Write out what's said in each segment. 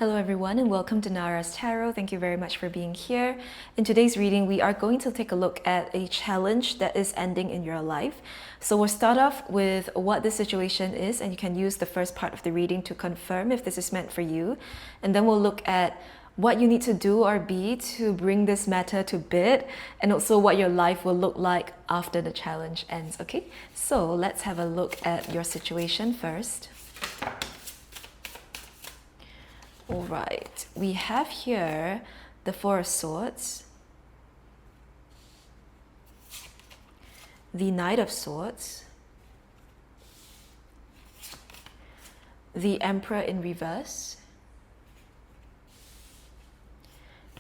Hello everyone and welcome to Nara's Tarot. Thank you very much for being here. In today's reading, we are going to take a look at a challenge that is ending in your life. So we'll start off with what the situation is, and you can use the first part of the reading to confirm if this is meant for you. And then we'll look at what you need to do or be to bring this matter to bed, and also what your life will look like after the challenge ends, okay? So let's have a look at your situation first. All right, we have here the Four of Swords, the Knight of Swords, the Emperor in reverse,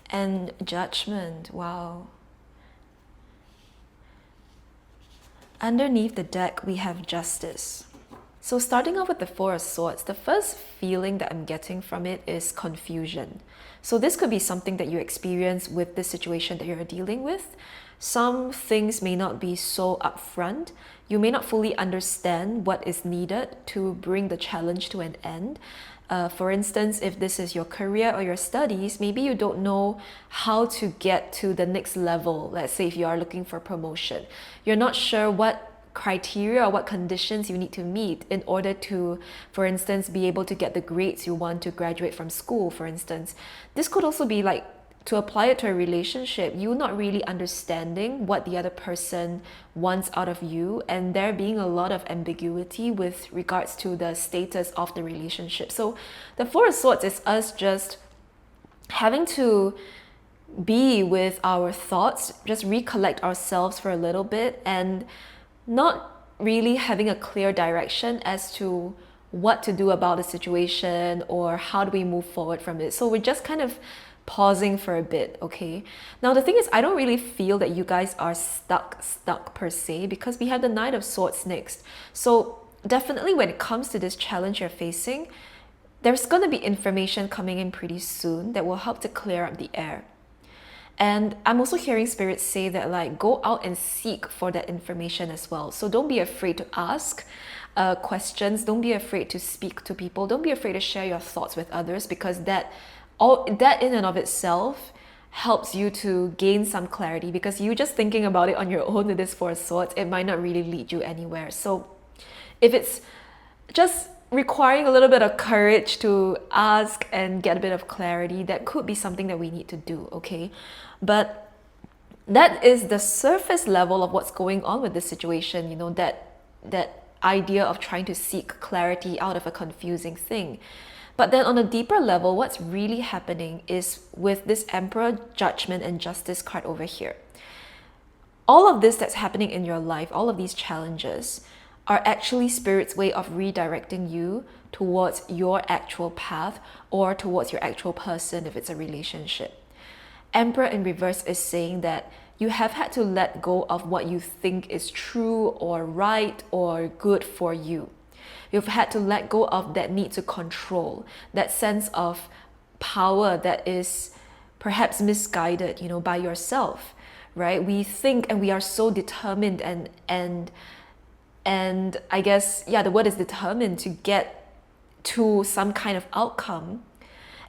and Judgment. Wow. Underneath the deck, we have Justice. So starting off with the Four of Swords, the first feeling that I'm getting from it is confusion. So this could be something that you experience with the situation that you're dealing with. Some things may not be so upfront. You may not fully understand what is needed to bring the challenge to an end. For instance, if this is your career or your studies, maybe you don't know how to get to the next level. Let's say if you are looking for promotion, you're not sure what criteria or what conditions you need to meet in order to, for instance, be able to get the grades you want to graduate from school, for instance. This could also be like, to apply it to a relationship, you not really understanding what the other person wants out of you, and there being a lot of ambiguity with regards to the status of the relationship. So the Four of Swords is us just having to be with our thoughts, just recollect ourselves for a little bit, and not really having a clear direction as to what to do about the situation or how do we move forward from it. So we're just kind of pausing for a bit, okay? Now the thing is, I don't really feel that you guys are stuck per se, because we have the Knight of Swords next. So definitely when it comes to this challenge you're facing, there's going to be information coming in pretty soon that will help to clear up the air. And I'm also hearing spirits say that, like, go out and seek for that information as well. So don't be afraid to ask questions. Don't be afraid to speak to people. Don't be afraid to share your thoughts with others, because that in and of itself helps you to gain some clarity, because you just thinking about it on your own with this Four of Swords, it might not really lead you anywhere. So if it's just requiring a little bit of courage to ask and get a bit of clarity, that could be something that we need to do, okay? But that is the surface level of what's going on with this situation, you know, that idea of trying to seek clarity out of a confusing thing. But then on a deeper level, what's really happening is with this Emperor, Judgment, and Justice card over here. All of this that's happening in your life, all of these challenges, are actually Spirit's way of redirecting you towards your actual path or towards your actual person if it's a relationship. Emperor in reverse is saying that you have had to let go of what you think is true or right or good for you. You've had to let go of that need to control, that sense of power that is perhaps misguided, you know, by yourself, right? We think and we are so determined and I guess, yeah, the word is determined to get to some kind of outcome.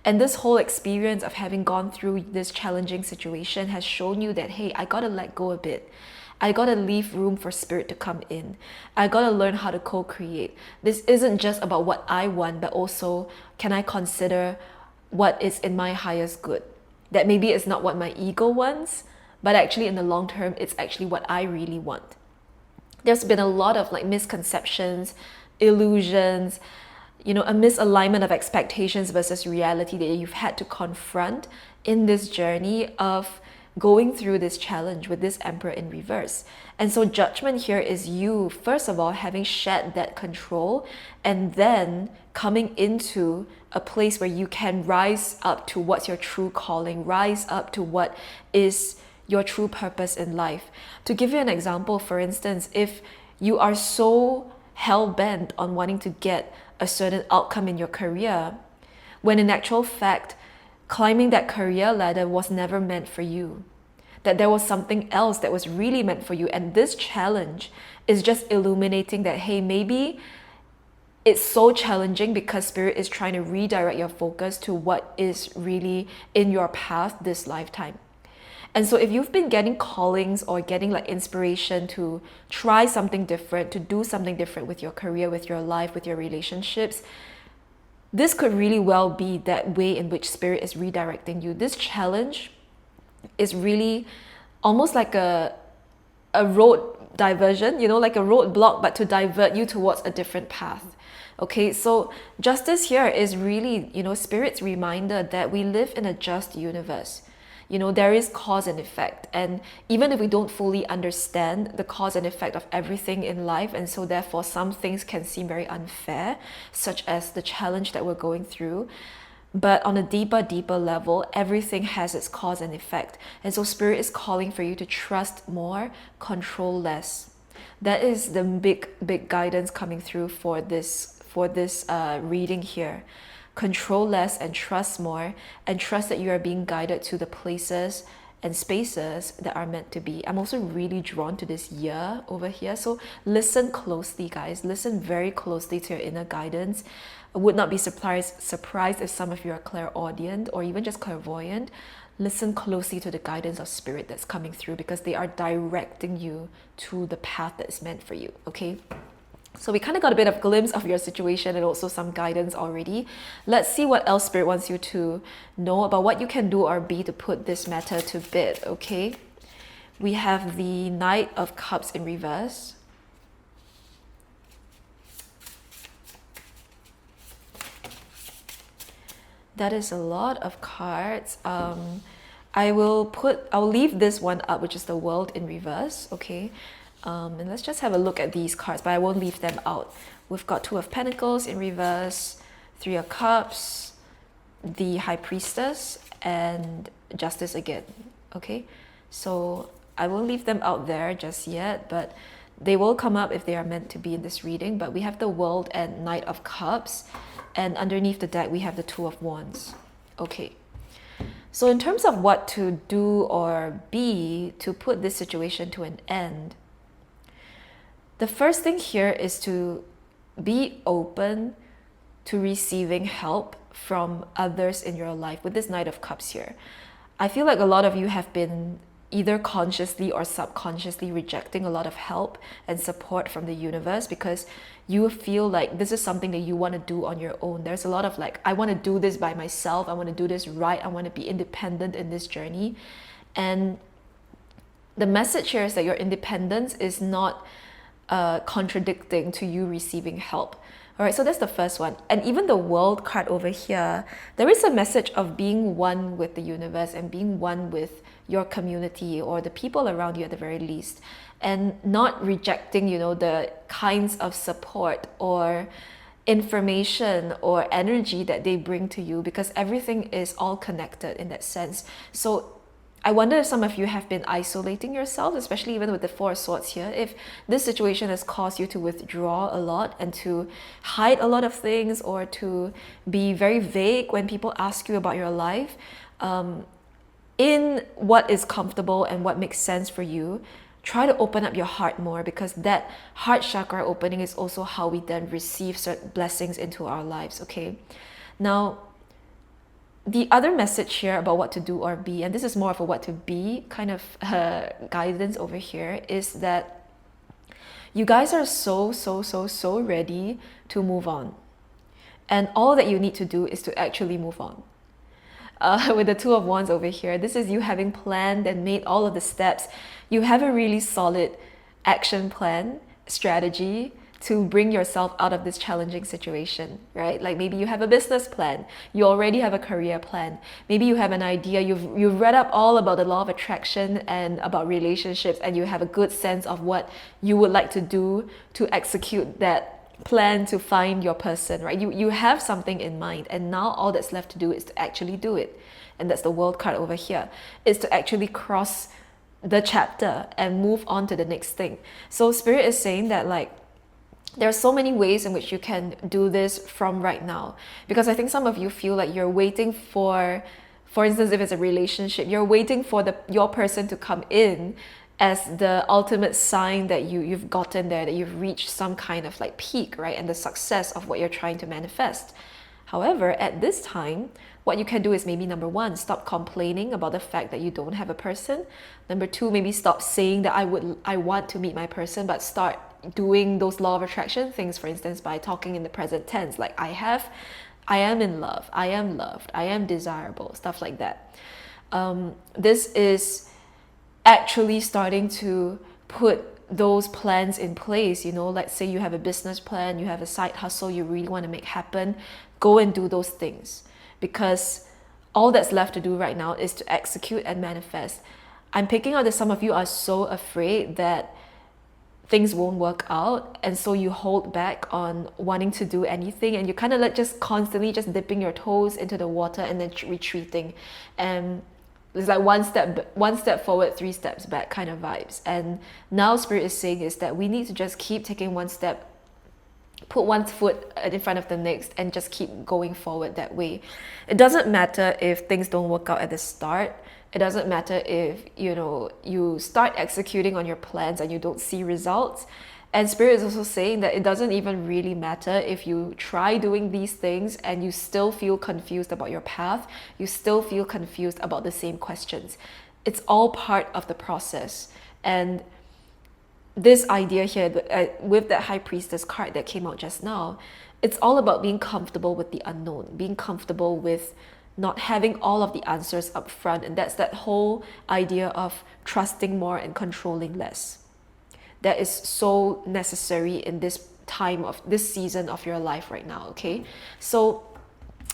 And this whole experience of having gone through this challenging situation has shown you that, hey, I gotta let go a bit. I gotta leave room for Spirit to come in. I gotta learn how to co-create. This isn't just about what I want, but also, can I consider what is in my highest good? That maybe it's not what my ego wants, but actually in the long term, it's actually what I really want. There's been a lot of like misconceptions, illusions, you know, a misalignment of expectations versus reality that you've had to confront in this journey of going through this challenge with this Emperor in reverse. And so Judgment here is you, first of all, having shed that control and then coming into a place where you can rise up to what's your true calling, rise up to what is your true purpose in life. To give you an example, for instance, if you are so hell-bent on wanting to get a certain outcome in your career, when in actual fact, climbing that career ladder was never meant for you, that there was something else that was really meant for you, and this challenge is just illuminating that, hey, maybe it's so challenging because Spirit is trying to redirect your focus to what is really in your path this lifetime. And so if you've been getting callings or getting like inspiration to try something different, to do something different with your career, with your life, with your relationships, this could really well be that way in which Spirit is redirecting you. This challenge is really almost like a road diversion, like a roadblock, but to divert you towards a different path. Okay, so justice here is really, Spirit's reminder that we live in a just universe. There is cause and effect. And even if we don't fully understand the cause and effect of everything in life, and so therefore some things can seem very unfair, such as the challenge that we're going through, but on a deeper level, everything has its cause and effect. And so Spirit is calling for you to trust more, control less. That is the big guidance coming through for this reading here. Control less and trust more, and trust that you are being guided to the places and spaces that are meant to be. I'm also really drawn to this year over here. So listen closely, guys. Listen very closely to your inner guidance. I would not be surprised if some of you are clairaudient or even just clairvoyant. Listen closely to the guidance of Spirit that's coming through, because they are directing you to the path that is meant for you, okay? So we kind of got a bit of glimpse of your situation and also some guidance already. Let's see what else Spirit wants you to know about what you can do or be to put this matter to bed, okay? We have the Knight of Cups in reverse. That is a lot of cards. I'll leave this one up, which is the World in reverse, okay? And let's just have a look at these cards, but I won't leave them out. We've got Two of Pentacles in reverse, Three of Cups, the High Priestess, and Justice again, okay? So I won't leave them out there just yet, but they will come up if they are meant to be in this reading. But we have the World and Knight of Cups, and underneath the deck we have the Two of Wands, okay? So in terms of what to do or be to put this situation to an end, the first thing here is to be open to receiving help from others in your life with this Knight of Cups here. I feel like a lot of you have been either consciously or subconsciously rejecting a lot of help and support from the universe because you feel like this is something that you want to do on your own. There's a lot of like, I want to do this by myself. I want to do this right. I want to be independent in this journey. And the message here is that your independence is not contradicting to you receiving help. All right, so that's the first one. And even the World card over here, there is a message of being one with the universe and being one with your community or the people around you at the very least, and not rejecting, the kinds of support or information or energy that they bring to you, because everything is all connected in that sense. So I wonder if some of you have been isolating yourselves, especially even with the Four of Swords here. If this situation has caused you to withdraw a lot and to hide a lot of things, or to be very vague when people ask you about your life, in what is comfortable and what makes sense for you, try to open up your heart more, because that heart chakra opening is also how we then receive certain blessings into our lives, okay? Now, the other message here about what to do or be, and this is more of a what to be kind of guidance over here, is that you guys are so ready to move on. And all that you need to do is to actually move on. With the Two of Wands over here, this is you having planned and made all of the steps. You have a really solid action plan, strategy, to bring yourself out of this challenging situation, right? Like maybe you have a business plan, you already have a career plan, maybe you have an idea, you've read up all about the law of attraction and about relationships, and you have a good sense of what you would like to do to execute that plan to find your person, right? You have something in mind, and now all that's left to do is to actually do it. And that's the World card over here, is to actually cross the chapter and move on to the next thing. So Spirit is saying that like, there are so many ways in which you can do this from right now, because I think some of you feel like you're waiting for instance, if it's a relationship, you're waiting for your person to come in as the ultimate sign that you've gotten there, that you've reached some kind of like peak, right? And the success of what you're trying to manifest. However, at this time, what you can do is maybe number one, stop complaining about the fact that you don't have a person. Number two, maybe stop saying that I want to meet my person, but start doing those law of attraction things, for instance, by talking in the present tense, like I am in love, I am loved, I am desirable, stuff like that. This is actually starting to put those plans in place. Let's say you have a business plan, you have a side hustle you really want to make happen. Go and do those things, because all that's left to do right now is to execute and manifest. I'm picking out that some of you are so afraid that things won't work out, and so you hold back on wanting to do anything, and you kind of like just constantly just dipping your toes into the water and then retreating, and it's like one step forward, three steps back kind of vibes. And now Spirit is saying is that we need to just keep taking one step, put one foot in front of the next, and just keep going forward that way. It doesn't matter if things don't work out at the start. It doesn't matter if you start executing on your plans and you don't see results. And Spirit is also saying that it doesn't even really matter if you try doing these things and you still feel confused about your path, you still feel confused about the same questions. It's all part of the process. And this idea here, with that High Priestess card that came out just now, it's all about being comfortable with the unknown, being comfortable with not having all of the answers up front. And that's that whole idea of trusting more and controlling less. That is so necessary in this time of this season of your life right now, okay? So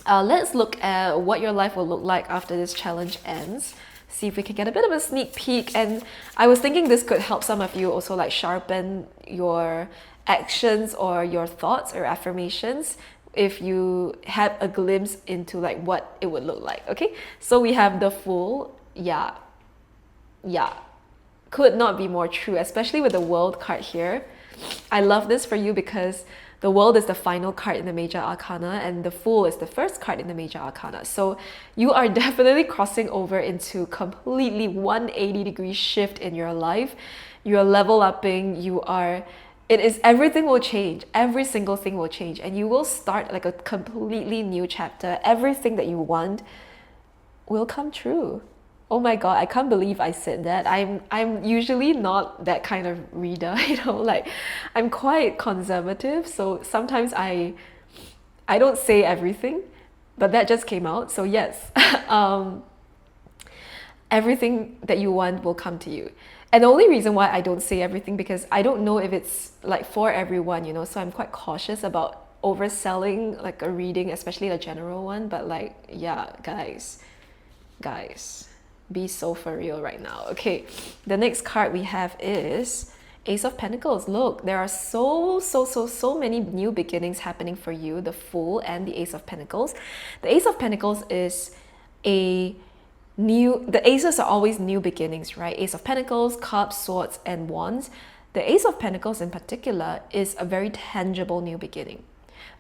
let's look at what your life will look like after this challenge ends. See if we can get a bit of a sneak peek. And I was thinking this could help some of you also like sharpen your actions or your thoughts or affirmations if you have a glimpse into like what it would look like, okay? So we have the Fool. Yeah. Could not be more true, especially with the World card here. I love this for you because the World is the final card in the Major Arcana and the Fool is the first card in the Major Arcana. So you are definitely crossing over into completely 180-degree shift in your life. You're level upping, everything will change. Every single thing will change and you will start like a completely new chapter. Everything that you want will come true. Oh my God, I can't believe I said that. I'm usually not that kind of reader, like I'm quite conservative. So sometimes I don't say everything, but that just came out. So yes, everything that you want will come to you. And the only reason why I don't say everything, because I don't know if it's like for everyone, so I'm quite cautious about overselling like a reading, especially a general one. But like, yeah, guys, be so for real right now. Okay, the next card we have is Ace of Pentacles. Look, there are so many new beginnings happening for you, the Fool and the Ace of Pentacles. The Ace of Pentacles is the aces are always new beginnings, right? Ace of Pentacles, Cups, Swords, and Wands. The Ace of Pentacles in particular is a very tangible new beginning.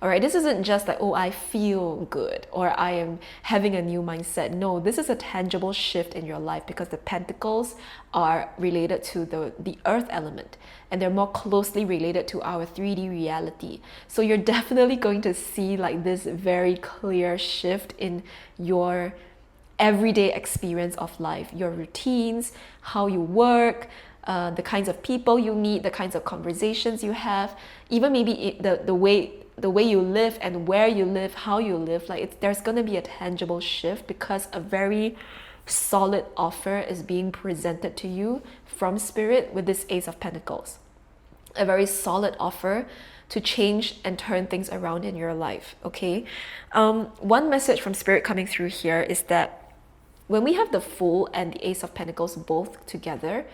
All right, this isn't just like, oh, I feel good or I am having a new mindset. No, this is a tangible shift in your life because the pentacles are related to the earth element and they're more closely related to our 3D reality. So you're definitely going to see like this very clear shift in your everyday experience of life, your routines, how you work, the kinds of people you meet, the kinds of conversations you have, even maybe the way you live and where you live, how you live. Like there's going to be a tangible shift because a very solid offer is being presented to you from Spirit with this Ace of Pentacles. A very solid offer to change and turn things around in your life, okay? One message from Spirit coming through here is that when we have the Fool and the Ace of Pentacles both together,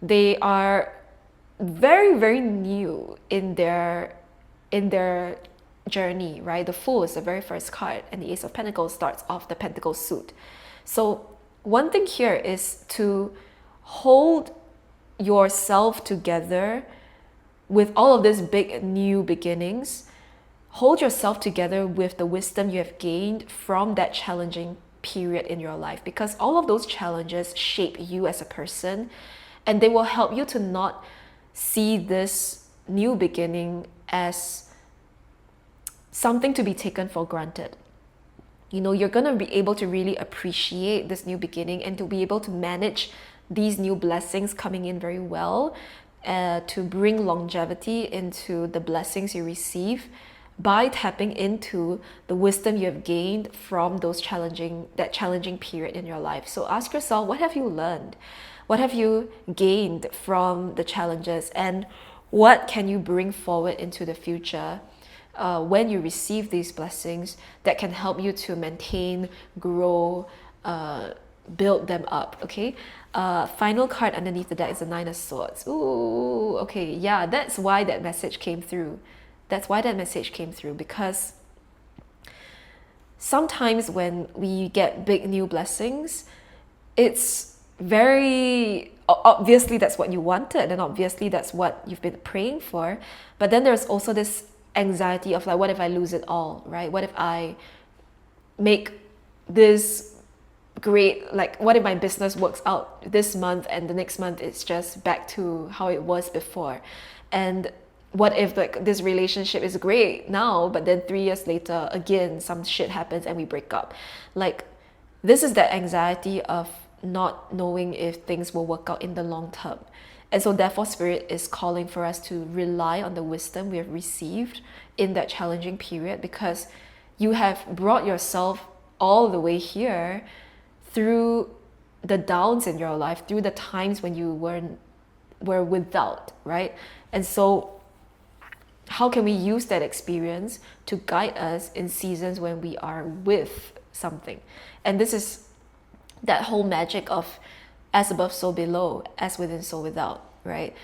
they are very new in their journey, right? The Fool is the very first card and the Ace of Pentacles starts off the Pentacle suit. So one thing here is to hold yourself together with all of these big new beginnings. Hold yourself together with the wisdom you have gained from that challenging period in your life, because all of those challenges shape you as a person And they will help you to not see this new beginning as something to be taken for granted. You know, you're going to be able to really appreciate this new beginning and to be able to manage these new blessings coming in very well, to bring longevity into the blessings you receive by tapping into the wisdom you have gained from that challenging period in your life. So ask yourself, what have you learned? What have you gained from the challenges, and what can you bring forward into the future when you receive these blessings that can help you to maintain, grow, build them up, okay? Final card underneath the deck is the Nine of Swords. Ooh, okay, yeah, that's why that message came through. Because sometimes when we get big new blessings, it's very obviously that's what you wanted, and obviously that's what you've been praying for. But then there's also this anxiety of like, what if I lose it all, right? What if I make this great, like what if my business works out this month and the next month it's just back to how it was before? And what if like this relationship is great now, but then 3 years later again some shit happens and we break up? Like, this is that anxiety of not knowing if things will work out in the long term. And so therefore Spirit is calling for us to rely on the wisdom we have received in that challenging period, because you have brought yourself all the way here through the downs in your life, through the times when you were without, right? And so how can we use that experience to guide us in seasons when we are with something? And this is that whole magic of as above, so below, as within, so without, right?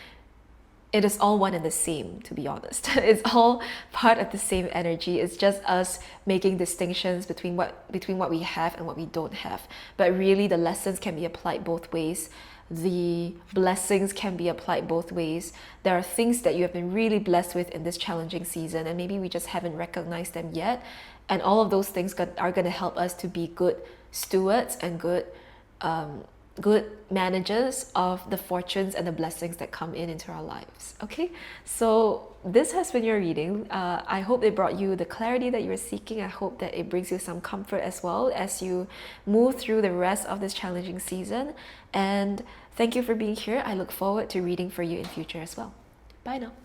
It is all one and the same, to be honest. It's all part of the same energy. It's just us making distinctions between what we have and what we don't have. But really, the lessons can be applied both ways. The blessings can be applied both ways. There are things that you have been really blessed with in this challenging season, and maybe we just haven't recognized them yet. And all of those things are going to help us to be good stewards and good managers of the fortunes and the blessings that come into our lives. Okay, so this has been your reading. I hope it brought you the clarity that you were seeking. I hope that it brings you some comfort as well as you move through the rest of this challenging season. And thank you for being here. I look forward to reading for you in future as well. Bye now.